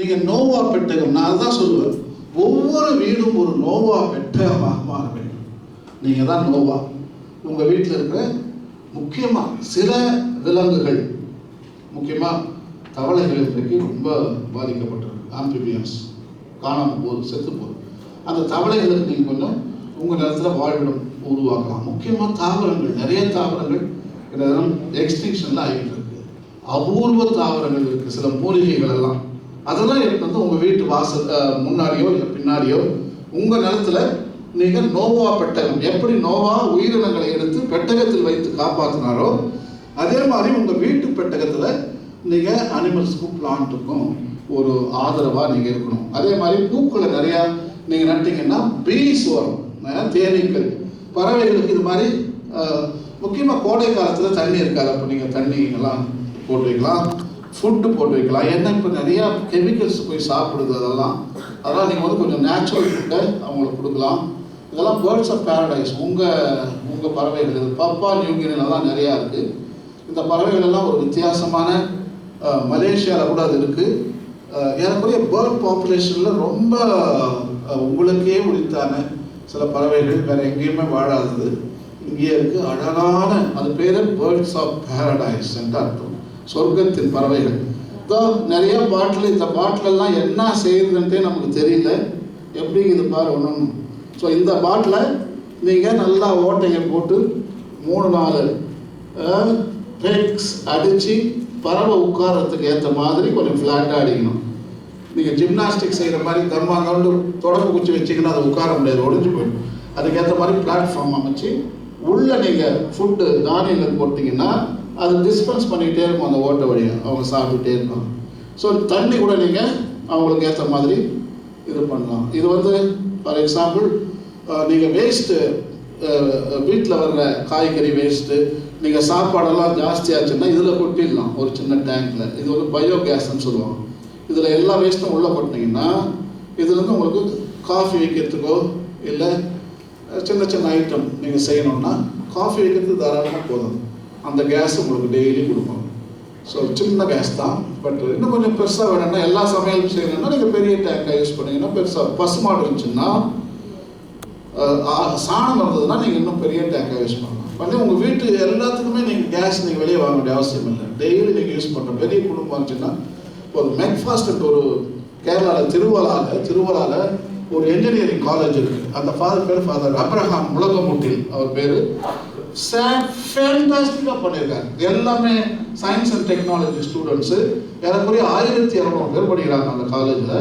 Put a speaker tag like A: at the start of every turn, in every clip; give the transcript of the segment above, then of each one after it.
A: நீங்கள் நோவா பெட்டகம், நான் அதுதான் சொல்லுவேன், ஒவ்வொரு வீடும் ஒரு நோவா பெட்டகமாக மாற வேண்டும். நீங்கள் தான் நோவா. உங்கள் வீட்டில் இருக்கிற முக்கியமாக சில விலங்குகள், முக்கியமாக தவளைகள் இன்றைக்கு ரொம்ப பாதிக்கப்பட்டிருக்கு. ஆம்பிபியன்ஸ் காணாமல் போகுது, செத்து போகுது. அந்த தவளைகளுக்கு நீங்கள் கொஞ்சம் உங்கள் நிலத்தில் வாழ்விடம் உருவாக்கலாம். முக்கியமாக தாவரங்கள், நிறைய தாவரங்கள் எக்ஸ்டிங்ஷன்லாம் ஆகிட்டு இருக்கு. அபூர்வ தாவரங்கள் இருக்குது, சில மூலிகைகள் எல்லாம். அதெல்லாம் எடுத்து வந்து உங்கள் வீட்டு வாசல் முன்னாடியோ இல்லை பின்னாடியோ உங்கள் நிலத்தில் நீங்கள் நோவா பெட்டகம், எப்படி நோவா உயிரினங்களை எடுத்து பெட்டகத்தில் வைத்து காப்பாற்றினாரோ அதே மாதிரி உங்கள் வீட்டு பெட்டகத்தில் நீங்கள் அனிமல்ஸுக்கும் பிளான்ட்டுக்கும் ஒரு ஆதரவாக நீங்கள் இருக்கணும். அதே மாதிரி பூக்களை நிறையா நீங்கள் நட்டிங்கன்னா பீஸ் வரும், தேனீக்கள், பறவைகளுக்கு. இது மாதிரி முக்கியமாக கோடை காலத்தில் தண்ணி இருக்காது, அப்போ நீங்கள் தண்ணி எல்லாம் போட்டு வைக்கலாம், ஃபுட்டு போட்டு வைக்கலாம். ஏன்னா இப்போ நிறையா கெமிக்கல்ஸ் போய் சாப்பிடுது, அதெல்லாம் நீங்கள் வந்து கொஞ்சம் நேச்சுரல் ஃபுட்டை அவங்களுக்கு கொடுக்கலாம். இதெல்லாம் பேர்ட்ஸ் ஆஃப் பேரடைஸ். உங்கள் பறவைகள் பப்பா நியூகினிலாம் நிறையா இருக்குது. இந்த பறவைகள் எல்லாம் ஒரு வித்தியாசமான, மலேசியாவில் கூட அது இருக்குது. ஏறக்குறைய பேர்ட் பாப்புலேஷனில் ரொம்ப உங்களுக்கே உரித்தான சில பறவைகள் வேறு எங்கேயுமே வாழாதது இங்கே இருக்குது. அழகான, அது பேர் பேர்ட்ஸ் ஆஃப் பேரடைஸ் என்று அர்த்தம், சொர்க்கத்தின் பறவைகள். இதோ நிறைய பாட்டில், இந்த பாட்டிலெல்லாம் என்ன செய்யுதுன்ட்டே நமக்கு தெரியல, எப்படி இது பாரு ஒன்று. ஸோ இந்த பாட்டிலை நீங்கள் நல்லா ஓட்டையை போட்டு 3-4 பெக்ஸ் அடித்து பறவை உட்காரத்துக்கு ஏற்ற மாதிரி கொஞ்சம் ஃப்ளாட்டாக அடிக்கணும். நீங்கள் ஜிம்னாஸ்டிக் செய்கிற மாதிரி தர்மாங்கண்டு தொடர்பு குச்சி வச்சிங்கன்னா அதை உட்கார முடியாது, ஒடிஞ்சு போயிடும். அதுக்கேற்ற மாதிரி பிளாட்ஃபார்ம் அமைச்சு உள்ளே நீங்கள் ஃபுட்டு தானியங்கள் போட்டிங்கன்னா அது டிஸ்பென்ஸ் பண்ணிக்கிட்டே இருக்கும், அந்த ஓட்ட வழியாக அவங்க சாப்பிட்டுட்டே இருப்பாங்க. ஸோ தண்ணி கூட நீங்கள் அவங்களுக்கு ஏற்ற மாதிரி இது பண்ணலாம். இது வந்து ஃபார் எக்ஸாம்பிள் நீங்கள் வேஸ்ட்டு, வீட்டில் வர்ற காய்கறி வேஸ்ட்டு, நீங்கள் சாப்பாடெல்லாம் ஜாஸ்தியாச்சுன்னா இதில் கொட்டிடலாம் ஒரு சின்ன டேங்கில். இது வந்து பயோகேஸ்ன்னு சொல்லுவாங்க. இதில் எல்லா வேஸ்ட்டும் உள்ளே கொட்டினீங்கன்னா இதுலேருந்து உங்களுக்கு காஃபி வைக்கிறதுக்கோ இல்லை சின்ன சின்ன ஐட்டம் நீங்கள் செய்யணும்னா காஃபி வைக்கிறதுக்கு தாராளமாக போதும். அந்த கேஸ் உங்களுக்கு டெய்லி கொடுப்பாங்க. ஸோ சின்ன கேஸ் தான், பட் இன்னும் கொஞ்சம் பெருசாக வேணும்னா, எல்லா சமையலும் செய்யணும்னா நீங்கள் பெரிய டேங்காக யூஸ் பண்ணிங்கன்னா பெருசாக. பசுமாடு இருந்துச்சுன்னா, சாணம் இருந்ததுன்னா நீங்கள் இன்னும் பெரிய டேங்காக யூஸ் பண்ணலாம். பண்ணி உங்கள் வீட்டு எல்லாத்துக்குமே நீங்கள் கேஸ் நீங்கள் வெளியே வாங்க வேண்டிய அவசியம் இல்லை, டெய்லி நீங்கள் யூஸ் பண்ணுற பெரிய குடும்பம் இருந்துச்சுன்னா. இப்போ ஒரு மெக்ஃபாஸ்ட் ஒரு கேரளாவில் திருவள்ளாவில் ஒரு என்ஜினியரிங் காலேஜ் இருக்குது. அந்த பேர் ஃபாதர் அப்ரஹாம் முலகமுட்டில், அவர் பேர். ஃபேண்டாஸ்டிக்காக பண்ணியிருக்காரு. எல்லாமே சயின்ஸ் அண்ட் டெக்னாலஜி ஸ்டூடெண்ட்ஸு, ஏறக்குறைய 1200 பேர் படிக்கிறாங்க அந்த காலேஜில்.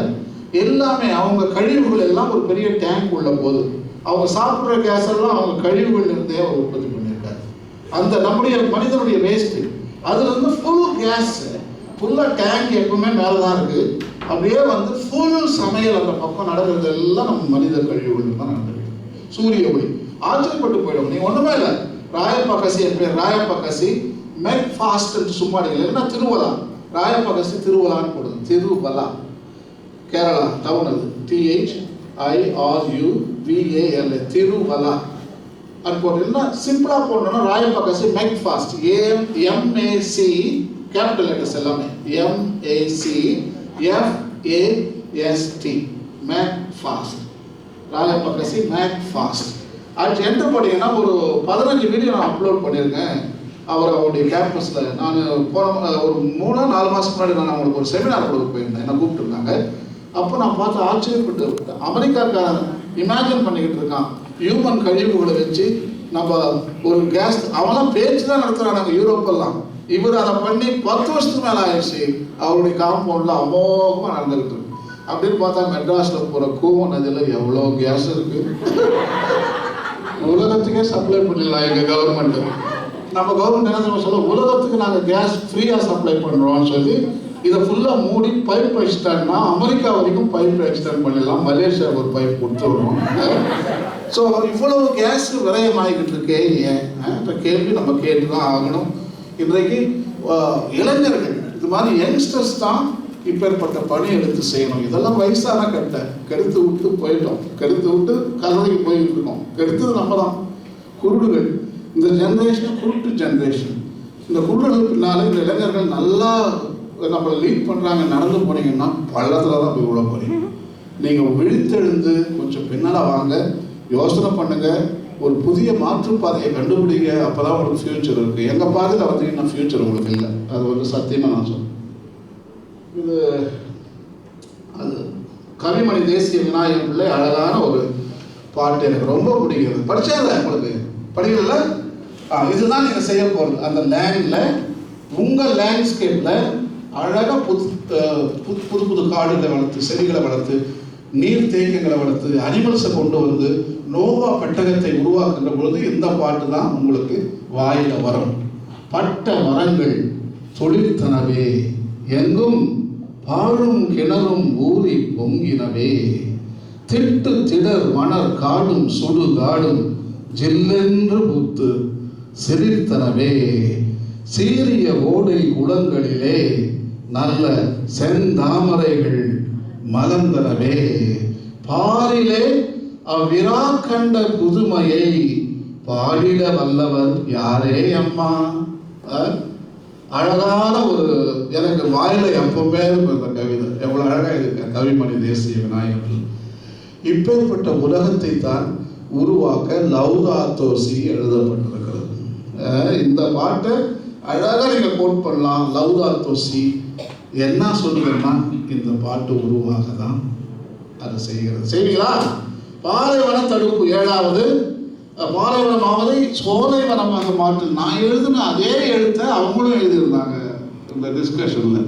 A: எல்லாமே அவங்க கழிவுகள் எல்லாம் ஒரு பெரிய டேங்க் உள்ள போகுது. அவங்க சாப்பிட்ற கேஸ் எல்லாம் அவங்க கழிவுகள் இருந்தே அவர் உற்பத்தி பண்ணியிருக்காரு. அந்த நம்முடைய மனிதனுடைய வேஸ்ட்டு அதுலேருந்து ஃபுல் கேஸ், ஃபுல்லாக டேங்க் எப்பவுமே மேலே தான் இருக்குது. அப்படியே வந்து ஃபுல் சமையல் அந்த பக்கம் நடக்கிறது எல்லாம் நம்ம மனித கழிவுகள் தான் நடக்குது. சூரிய ஒளி ஆச்சரியப்பட்டு போயிடும். நீங்கள் ஒன்றுமே இல்லை, ராயப்பகசி, என் பேர் ராயப்பகசி, மெக்ஃபாஸ்ட் சும்மா அடிக்கல, என்ன திருவலா, ராயப்பகசி திருவலான்னு போடுது. திருவலா கேரளா டவுன், அது THIRUVALA, திருவலா அது போட்டீங்கன்னா சிம்பிளாக போடணும்னா ராயப்பகசி மெக்ஃபாஸ்ட், MAC கேபிட்டல் லெட்டர்ஸ் எல்லாமே, MACFAST, மேக்ஃபாஸ்ட், ராயப்பகசி மேக்ஃபாஸ்ட். அது என்டர் பண்ணிங்கன்னா ஒரு 15 வீடியோ நான் அப்லோட் பண்ணியிருக்கேன். அவருடைய கேம்பஸில் நான் போன ஒரு 3-4 மாதத்துக்கு முன்னாடி நான் அவங்களுக்கு ஒரு செமினார் கொடுக்க போயிருந்தேன், என்னை கூப்பிட்டுருந்தாங்க. அப்போ நான் பார்த்து ஆச்சரியப்பட்டு, அமெரிக்காக்காரன் இமேஜின் பண்ணிக்கிட்டு இருக்கான் ஹியூமன் கழிவுகளை வச்சு நம்ம ஒரு கேஸ், அவெல்லாம் பேச்சு தான் நடத்துகிறாங்க யூரோப்பெல்லாம். இவர் அதை பண்ணி 10 வருஷத்துக்கு மேலே ஆயிடுச்சு. அவருடைய காம்பவுண்டில் அமோகமாக நடந்துக்கிட்டு இருக்கு. அப்படின்னு பார்த்தா மெட்ராஸில் போகிற கூவம் நதியில் எவ்வளோ கேஸ் இருக்குது, உலகத்துக்கே சப்ளை பண்ணிடலாம் எங்கள் கவர்மெண்ட்டு. நம்ம கவர்மெண்ட் என்ன சொல்ல, உலகத்துக்கு நாங்கள் கேஸ் ஃப்ரீயாக சப்ளை பண்ணுறோம்னு சொல்லி இதை ஃபுல்லாக மூடி பைப் எக்ஸ்டெண்ட்னா அமெரிக்கா வரைக்கும் பைப் எக்ஸ்டெண்ட் பண்ணிடலாம், மலேசியாவுக்கு ஒரு பைப் கொடுத்துடுறோம். ஸோ இவ்வளவு கேஸ் விரயமாகிக்கிட்டு இருக்கே ஏன்? இந்த கேள்வி நம்ம கேட்டு தான் ஆகணும். இன்றைக்கு இளைஞர்கள் இது மாதிரி யங்ஸ்டர்ஸ் தான் இப்பேற்பட்ட பணி எடுத்து செய்யணும். இதெல்லாம் வயசான கட்டை கெடுத்து விட்டு போயிட்டோம், கெடுத்து விட்டு கல்லறைக்கு போயிட்டு இருக்கோம். கெடுத்தது நம்ம தான், குருடுகள். இந்த ஜென்ரேஷன் குருட்டு ஜென்ரேஷன். இந்த குருடுகள் பின்னால இந்த இளைஞர்கள் நல்லா நம்மளை லீட் பண்ணுறாங்க நடந்து போனீங்கன்னா பள்ளத்தில் தான் போய் விழ போறீங்க. நீங்கள் விழித்தெழுந்து கொஞ்சம் பின்னால் வாங்க, யோசனை பண்ணுங்க, ஒரு புதிய மாற்றுப்பாதையை கண்டுபிடிங்க. அப்போ தான் உங்களுக்கு ஃப்யூச்சர் இருக்குது. எங்கள் பாதையில் வந்தீங்கன்னா ஃப்யூச்சர் உங்களுக்கு இல்லை. அது வந்து சத்தியமாக நான் சொல்றேன். இது அது கவிமணி தேசிய விநாயகம் பிள்ளை அழகான ஒரு பாட்டு எனக்கு ரொம்ப பிடிக்கிறது. படிச்சதில்ல உங்களுக்கு படிக்கல. இதுதான் நீங்கள் செய்ய போகிறது. அந்த லேண்டில் உங்கள் லேண்ட்ஸ்கேப்பில் அழகாக புது புது காடுகளை வளர்த்து, செடிகளை வளர்த்து, நீர் தேக்கங்களை வளர்த்து, அனிமல்ஸை கொண்டு வந்து நோவா பெட்டகத்தை உருவாக்குகிற பொழுது இந்த பாட்டு தான் உங்களுக்கு வாயில வரும். பட்ட மரங்கள் தொழிற்தனவே, எங்கும் பாழும் கிணறும் ஊறி பொங்கினவே, திட்டு திடர் மணர் காடும் சுடு காடும் ஜில்லென்று பூத்து சிரித்தனவே, சீரிய ஓடை குளங்களிலே நல்ல செந்தாமரைகள் மலர்ந்தனவே, பாரிலே அவ்விரா கண்ட புதுமையை பாடிட வல்லவர் யாரே அம்மா. அழகான ஒரு, எனக்கு வாயில எப்பவுமே இந்த கவிதை எவ்வளவு அழகா இருக்கு. கவிமணி தேசிய விநாயகர் இப்பேற்பட்ட உலகத்தை தான் உருவாக்க லௌதாத்தோ சி எழுதப்பட்டிருக்கிறது. இந்த பாட்டை அழகாக நீங்க கோட் பண்ணலாம். லௌதாத்தோ சி என்ன சொல்றதுன்னா, இந்த பாட்டு உருவாக தான் அதை செய்கிறது. செய்வீங்களா? பாலைவன தடுப்பு 7வது, பாலைவனமாவதை சோலைவனமாக மாற்று. நான் எழுதுன அதே எழுத்தை அவங்களும் எழுதியிருந்தாங்க இந்த டிஸ்கஷன்ல.